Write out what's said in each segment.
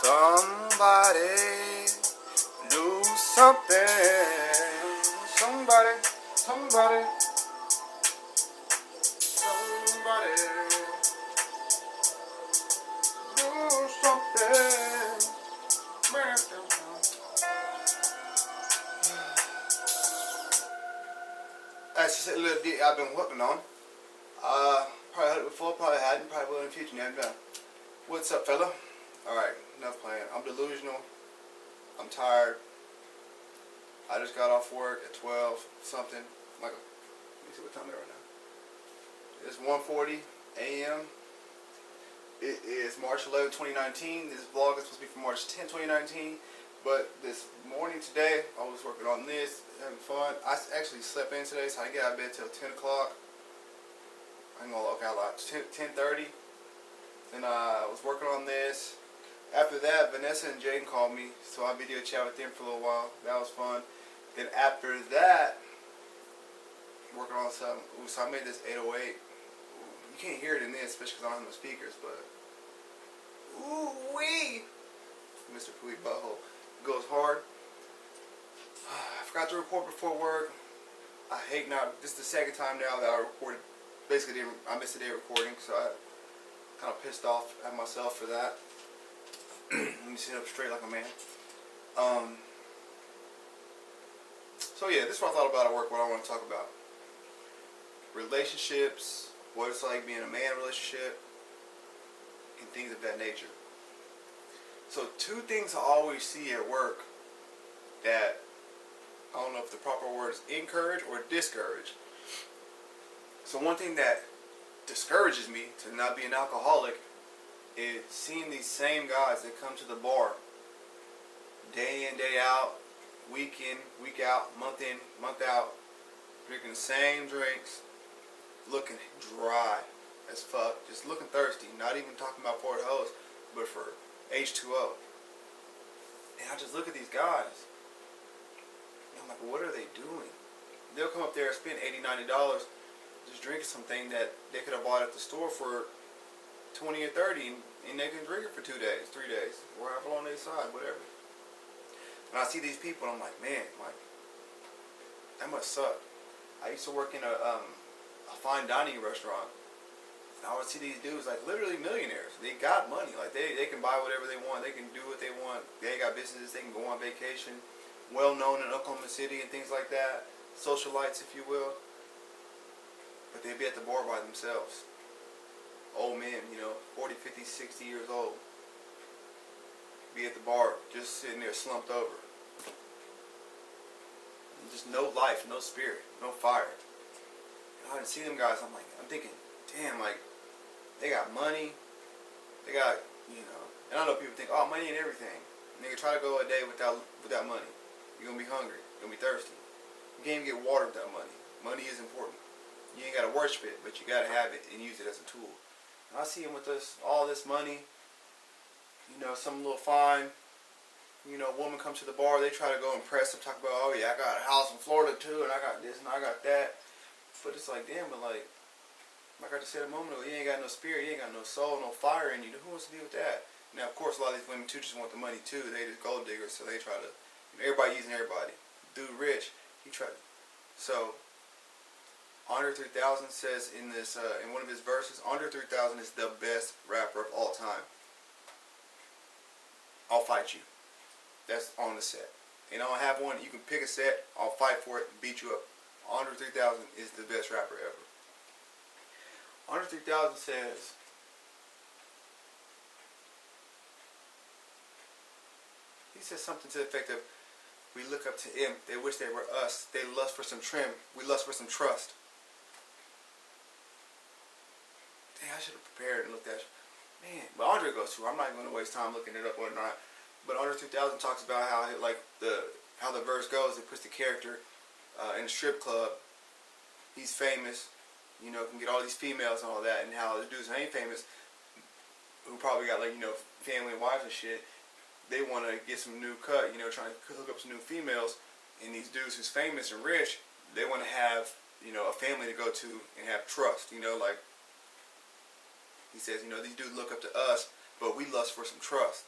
Somebody knew something. Somebody, somebody, somebody knew something. That's just a little ditty I've been working on. Probably heard it before, probably hadn't, probably will in the future. Never done. What's up, fella? Alright, enough playing. I'm delusional. I'm tired. I just got off work at 12 something. Let me see what time it is right now. It's 1:40 a.m. It is March 11, 2019. This vlog is supposed to be for March 10, 2019. But this morning today, I was working on this, having fun. I actually slept in today, so I didn't get out of bed till 10 o'clock. I ain't gonna look out loud. 10:30. Then I was working on this. After that, Vanessa and Jaden called me, so I video chat with them for a little while. That was fun. Then after that, working on something. Ooh, so I made this 808. You can't hear it in this, especially because I don't have no speakers, but ooh wee, Mr. Pooey Butthole goes hard. I forgot to record before work. I hate now. This is the second time now that I recorded. Basically, I missed a day recording, so I kind of pissed off at myself for that. Let me sit up straight like a man. So yeah, this is what I thought about at work, what I want to talk about. Relationships, what it's like being a man relationship, and things of that nature. So two things I always see at work that, I don't know if the proper word is encourage or discourage. So one thing that discourages me to not be an alcoholic is seeing these same guys that come to the bar day in, day out, week in, week out, month in, month out, drinking the same drinks, looking dry as fuck, just looking thirsty, not even talking about for the hose, but for H2O. And I just look at these guys, and I'm like, what are they doing? They'll come up there and spend $80, $90 just drinking something that they could have bought at the store for 20 or 30, and they can drink it for 2 days, 3 days, or however long they decide, whatever. And I see these people, and I'm like, man, like, that must suck. I used to work in a fine dining restaurant, and I would see these dudes, like, literally millionaires. They got money, like, they can buy whatever they want, they can do what they want, they got businesses, they can go on vacation, well known in Oklahoma City and things like that, socialites, if you will. But they'd be at the bar by themselves. Old men, 40, 50, 60 years old. Be at the bar, just sitting there slumped over. And just no life, no spirit, no fire. And I didn't see them guys, I'm thinking, damn, like, they got money, they got, and I know people think, oh, money and everything. Nigga, try to go a day without money. You're gonna be hungry, you're gonna be thirsty. You can't even get water without money. Money is important. You ain't gotta worship it, but you gotta have it and use it as a tool. And I see him with all this money, some little fine, woman comes to the bar, they try to go impress them, talk about, oh yeah, I got a house in Florida too, and I got this and I got that. But it's like, damn, but like I just said a moment ago, you ain't got no spirit, you ain't got no soul, no fire in you. Who wants to deal with that? Now, of course, a lot of these women too just want the money too. They just gold diggers, so they try to, everybody using everybody. Dude rich, he tried. So Andre 3000 says in this in one of his verses, Andre 3000 is the best rapper of all time. I'll fight you. That's on the set. And I don't have one. You can pick a set. I'll fight for it and beat you up. Andre 3000 is the best rapper ever. Andre 3000 says, he says something to the effect of, we look up to him. They wish they were us. They lust for some trim. We lust for some trust. Dang, I should have prepared and looked at it. Man, but Andre goes through. I'm not even going to waste time looking it up or not. But Andre 3000 talks about how the verse goes. It puts the character in a strip club. He's famous, can get all these females and all that, and how the dudes who ain't famous, who probably got family and wives and shit, they want to get some new cut, trying to hook up some new females. And these dudes who's famous and rich, they want to have, a family to go to and have trust, like. He says, these dudes look up to us, but we lust for some trust.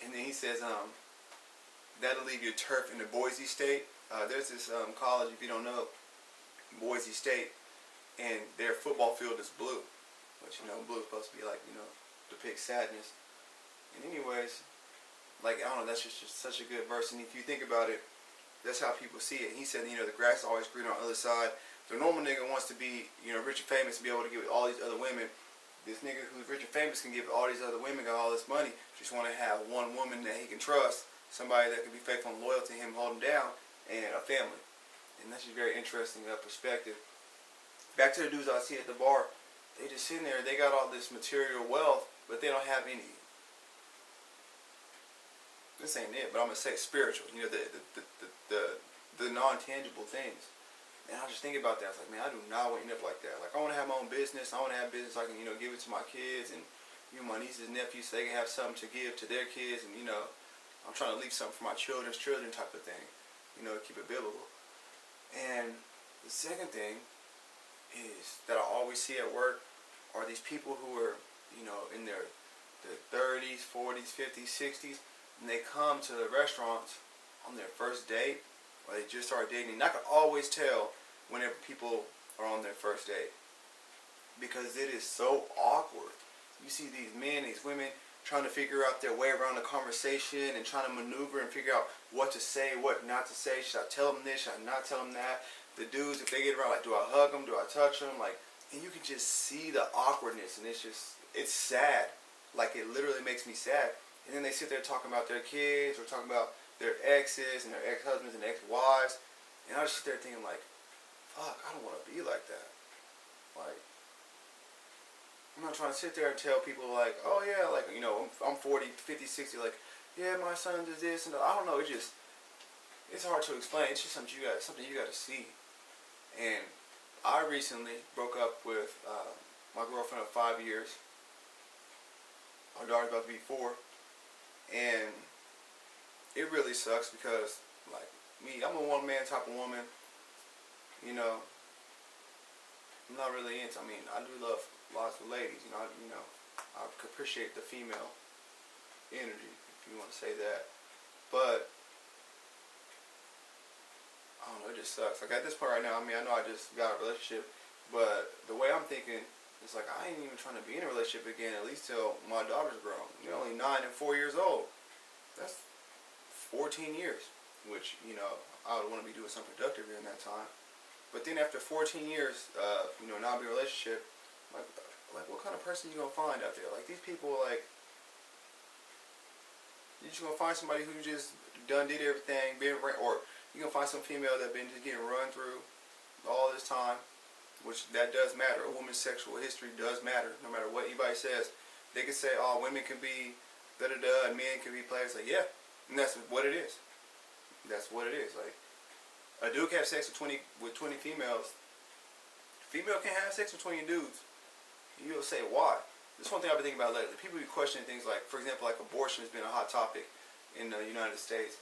And then he says, that'll leave your turf in the Boise State. There's this college, if you don't know, Boise State, and their football field is blue. But you know, blue is supposed to be like, you know, depict sadness. And anyways, like, I don't know, that's just such a good verse. And if you think about it, that's how people see it. He said, you know, the grass is always greener on the other side. The normal nigga wants to be, you know, rich and famous and be able to give all these other women. This nigga who's rich and famous can give all these other women, got all this money, just want to have one woman that he can trust, somebody that can be faithful and loyal to him, hold him down, and a family. And that's just very interesting perspective. Back to the dudes I see at the bar, they just sitting there, they got all this material wealth, but they don't have any. This ain't it, but I'm gonna say spiritual. You know, the non-tangible things. And I was just thinking about that. I was like, man, I do not want to end up like that. Like, I want to have my own business. I want to have business I can, you know, give it to my kids and, you know, my nieces and nephews so they can have something to give to their kids. And, you know, I'm trying to leave something for my children's children type of thing. You know, keep it biblical. And the second thing is that I always see at work are these people who are, you know, in their 30s, 40s, 50s, 60s, and they come to the restaurants on their first date, or they just started dating. And I can always tell whenever people are on their first date, because it is so awkward. You see these men, these women trying to figure out their way around the conversation and trying to maneuver and figure out what to say, what not to say. Should I tell them this? Should I not tell them that? The dudes, if they get around, like, do I hug them? Do I touch them? Like, and you can just see the awkwardness, and it's sad. Like, it literally makes me sad. And then they sit there talking about their kids or talking about their exes and their ex-husbands and ex-wives. And I just sit there thinking, like, fuck, I don't want to be like that. Like, I'm not trying to sit there and tell people, like, oh yeah, like, you know, I'm 40, 50, 60, like, yeah, my son does this, and I don't know, it's hard to explain. It's just something you got to see. And I recently broke up with my girlfriend of 5 years. Our daughter's about to be 4. And it really sucks because, like, me, I'm a one-man type of woman. You know, I'm not really into, I mean, I do love lots of ladies. You know, I appreciate the female energy, if you want to say that. But I don't know, it just sucks. Like, at this point right now, I mean, I know I just got a relationship, but the way I'm thinking, it's like, I ain't even trying to be in a relationship again, at least till my daughter's grown. You're only 9 and 4 years old. That's 14 years, which, you know, I would want to be doing something productive during that time. But then after 14 years, you know, not being in a relationship, like what kind of person you gonna find out there? Like, these people, like, you just gonna find somebody who just done did everything, or you gonna find some female that been just getting run through all this time, which that does matter. A woman's sexual history does matter, no matter what anybody says. They could say, oh, women can be da-da-da, and men can be players. Like, yeah, and that's what it is. That's what it is. Like, a dude can have sex with 20 females. Female can have sex with 20 dudes. You'll say, why? This is one thing I've been thinking about lately. People be questioning things like, for example, like abortion has been a hot topic in the United States.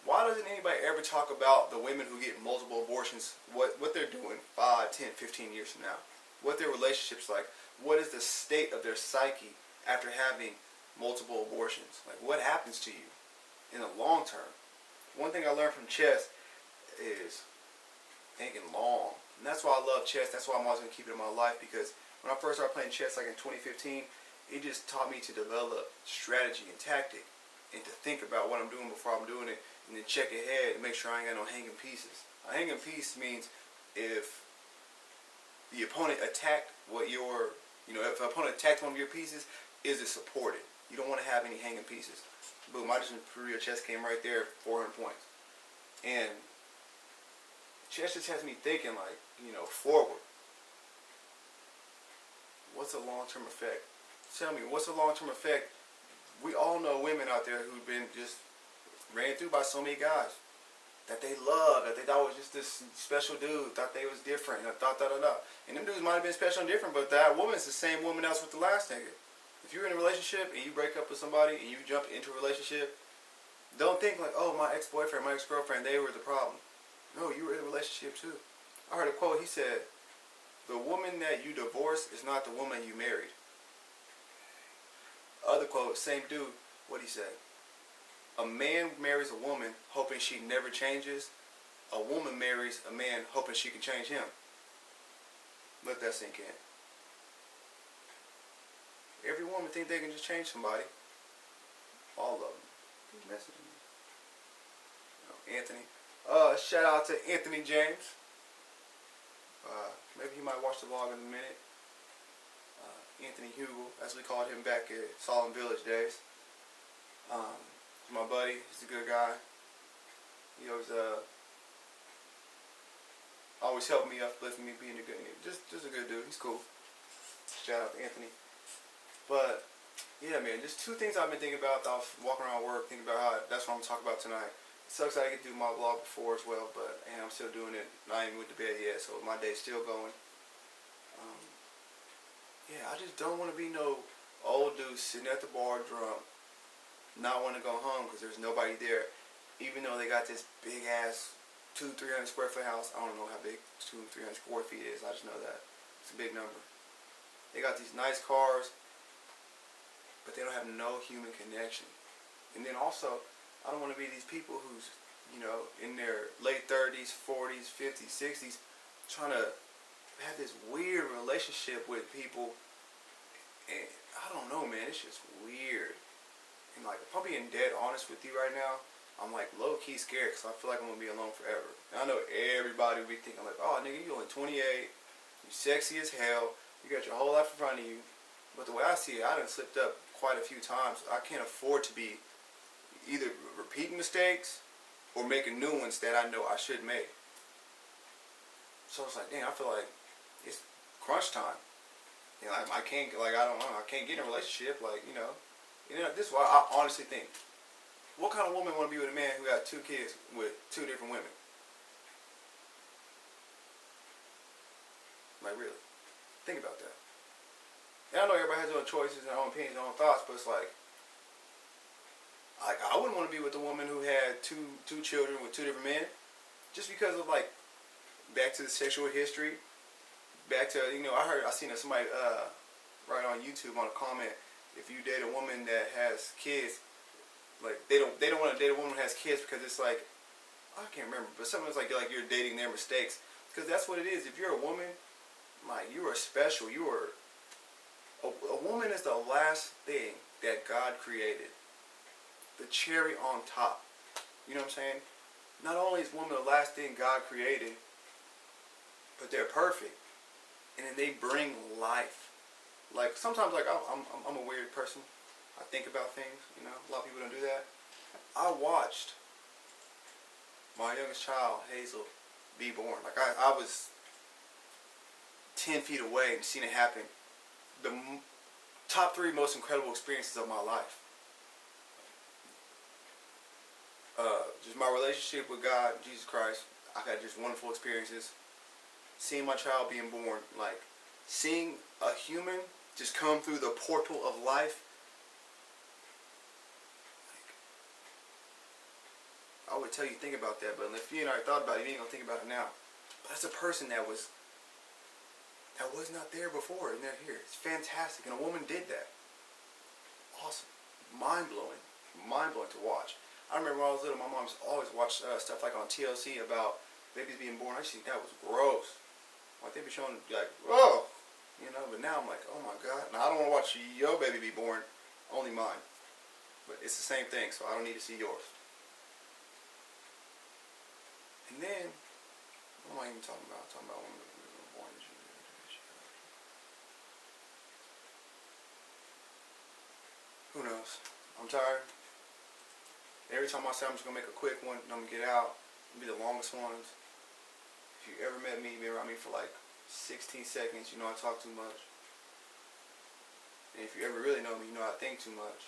Why doesn't anybody ever talk about the women who get multiple abortions, what they're doing 5, 10, 15 years from now? What their relationship's like? What is the state of their psyche after having multiple abortions? Like, what happens to you in the long term? One thing I learned from chess is thinking long. And that's why I love chess. That's why I'm always going to keep it in my life, because when I first started playing chess, like in 2015, it just taught me to develop strategy and tactic and to think about what I'm doing before I'm doing it, and then check ahead and make sure I ain't got no hanging pieces. A hanging piece means if the opponent attacked what your, you know, if an opponent attacked one of your pieces, is it supported? You don't want to have any hanging pieces. Boom, I just real chess came right there, 400 points. And chess just has me thinking, like, you know, forward. What's a long-term effect? Tell me, what's a long-term effect? We all know women out there who've been just ran through by so many guys that they love, that they thought was just this special dude, thought they was different, and and them dudes might have been special and different, but that woman's the same woman that was with the last nigga. If you're in a relationship and you break up with somebody and you jump into a relationship, don't think like, oh, my ex-boyfriend, my ex-girlfriend, they were the problem. No, you were in a relationship too. I heard a quote, he said, the woman that you divorced is not the woman you married. Other quote, same dude, What'd he say? A man marries a woman hoping she never changes. A woman marries a man hoping she can change him. Let that sink in. Every woman think they can just change somebody. All of them. Who's messaging me? Oh, Anthony. Shout out to Anthony James. Maybe he might watch the vlog in a minute. Anthony Hugel, as we called him back at Solemn Village days. He's my buddy. He's a good guy. He always helped me, uplift me, being a good, just a good dude. He's cool. Shout out to Anthony. But yeah, man, just two things I've been thinking about. I was walking around work, thinking about how that's what I'm gonna talk about tonight. It sucks that I didn't get to do my vlog before as well, but I'm still doing it. Not even with the bed yet, so my day's still going. Yeah, I just don't want to be no old dude sitting at the bar drunk, not want to go home because there's nobody there, even though they got this big ass 200-300 square foot house. I don't know how big 200-300 square feet is. I just know that it's a big number. They got these nice cars, but they don't have no human connection. And then also, I don't want to be these people who's, in their late 30s, 40s, 50s, 60s, trying to have this weird relationship with people. And I don't know, man, it's just weird. And like, if I'm being dead honest with you right now, I'm like low-key scared because I feel like I'm going to be alone forever. And I know everybody will be thinking like, oh nigga, you only 28, you sexy as hell, you got your whole life in front of you. But the way I see it, I done slipped up quite a few times. I can't afford to be either repeating mistakes or making new ones that I know I should make. So it's like, damn, I feel like it's crunch time. I can't, I can't get in a relationship, this is why I honestly think, what kind of woman want to be with a man who got 2 kids with 2 different women? Like, really? Think about that. And I know everybody has their own choices and their own opinions, their own thoughts, but it's like I wouldn't want to be with a woman who had two children with 2 different men, just because of back to the sexual history, back to I seen somebody write on YouTube on a comment, if you date a woman that has kids, they don't want to date a woman who has kids because it's like, I can't remember, but something's like you're dating their mistakes, because that's what it is. If you're a woman, you are special. You are a woman is the last thing that God created. The cherry on top. You know what I'm saying? Not only is woman the last thing God created, but they're perfect. And then they bring life. Sometimes I'm a weird person. I think about things, a lot of people don't do that. I watched my youngest child, Hazel, be born. I was 10 feet away and seen it happen. The top 3 most incredible experiences of my life. Just my relationship with God, Jesus Christ. I got just wonderful experiences. Seeing my child being born, seeing a human just come through the portal of life. I would tell you think about that, but if you ain't already thought about it, you ain't gonna think about it now. But it's a person that was not there before, and they're here. It's fantastic, and a woman did that. Awesome, mind blowing to watch. I remember when I was little, my mom always watched stuff on TLC about babies being born. I used to think that was gross. They be showing whoa, But now I'm like, oh my God. Now I don't want to watch your baby be born, only mine. But it's the same thing, so I don't need to see yours. And then, what am I even talking about? I'm talking about women who were born. Who knows? I'm tired. Every time I say I'm just going to make a quick one, I'm going to get out. It'll be the longest ones. If you ever met me, you've been around me for 16 seconds, you know I talk too much. And if you ever really know me, you know I think too much.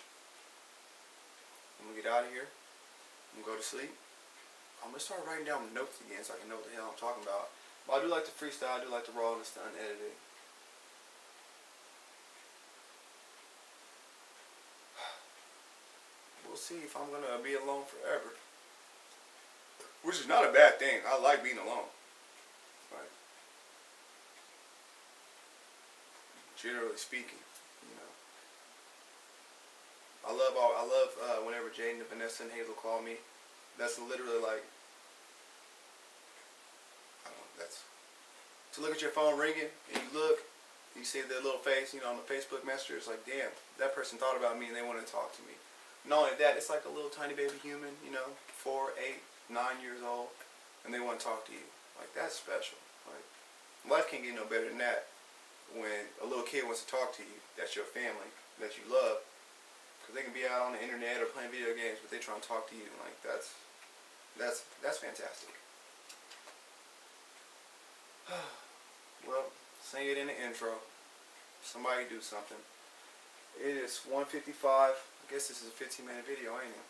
I'm going to get out of here. I'm going to go to sleep. I'm going to start writing down notes again so I can know what the hell I'm talking about. But I do like to freestyle. I do like the rawness, the unedited. We'll see if I'm going to be alone forever. Which is not a bad thing. I like being alone. Right? Generally speaking, I love whenever Jaden, Vanessa, and Hazel call me. That's literally like, I don't know, that's to look at your phone ringing and you look, you see their little face, you know, on the Facebook Messenger. It's like, damn, that person thought about me and they want to talk to me. Not only that, it's like a little tiny baby human, you know, 4, 8, 9 years old, and they want to talk to you. Like, that's special. Like, life can't get no better than that. When a little kid wants to talk to you, that's your family, that you love, because they can be out on the internet or playing video games, but they try and talk to you. Like, that's fantastic. Well, saying it in the intro, somebody do something. It is 1:55. I guess this is a 15-minute video, ain't it?